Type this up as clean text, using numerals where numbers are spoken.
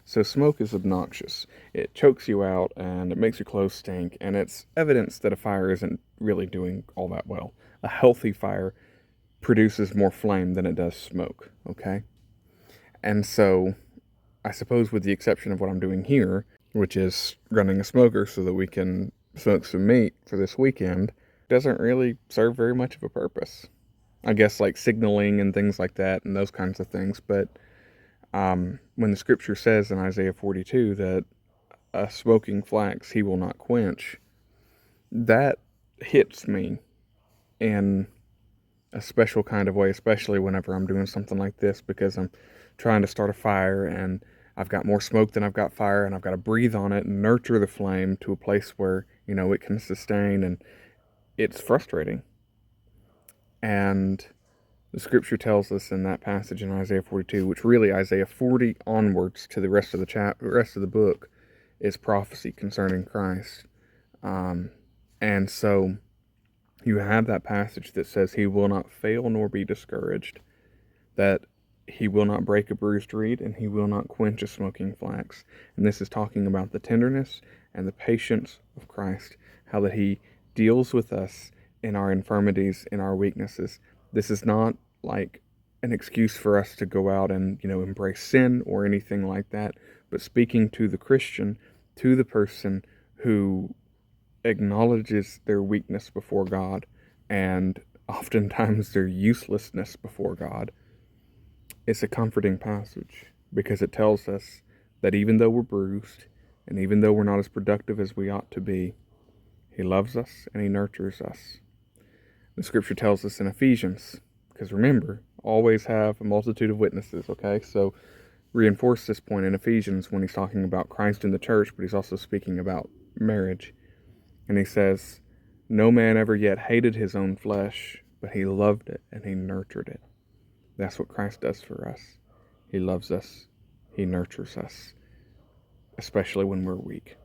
So smoke is obnoxious. It chokes you out and it makes your clothes stink, and it's evidence that a fire isn't really doing all that well. A healthy fire produces more flame than it does smoke, okay? And so, I suppose with the exception of what I'm doing here, which is running a smoker so that we can smoke some meat for this weekend, doesn't really serve very much of a purpose. I guess like signaling and things like that and those kinds of things, but when the scripture says in Isaiah 42 that a smoking flax he will not quench, that hits me in a special kind of way, especially whenever I'm doing something like this, because I'm trying to start a fire and I've got more smoke than I've got fire, and I've got to breathe on it and nurture the flame to a place where, it can sustain, and it's frustrating. And the scripture tells us in that passage in Isaiah 42, which really Isaiah 40 onwards to the rest of the book, is prophecy concerning Christ. And so you have that passage that says he will not fail nor be discouraged, that he will not break a bruised reed, and he will not quench a smoking flax. And this is talking about the tenderness and the patience of Christ, how that he deals with us in our infirmities, in our weaknesses. This is not like an excuse for us to go out and, embrace sin or anything like that, but speaking to the Christian, to the person who acknowledges their weakness before God and oftentimes their uselessness before God. It's a comforting passage because it tells us that even though we're bruised and even though we're not as productive as we ought to be, he loves us and he nurtures us. The scripture tells us in Ephesians, because remember, always have a multitude of witnesses, okay? So reinforce this point in Ephesians when he's talking about Christ in the church, but he's also speaking about marriage. And he says, no man ever yet hated his own flesh, but he loved it and he nurtured it. That's what Christ does for us. He loves us. He nurtures us, especially when we're weak.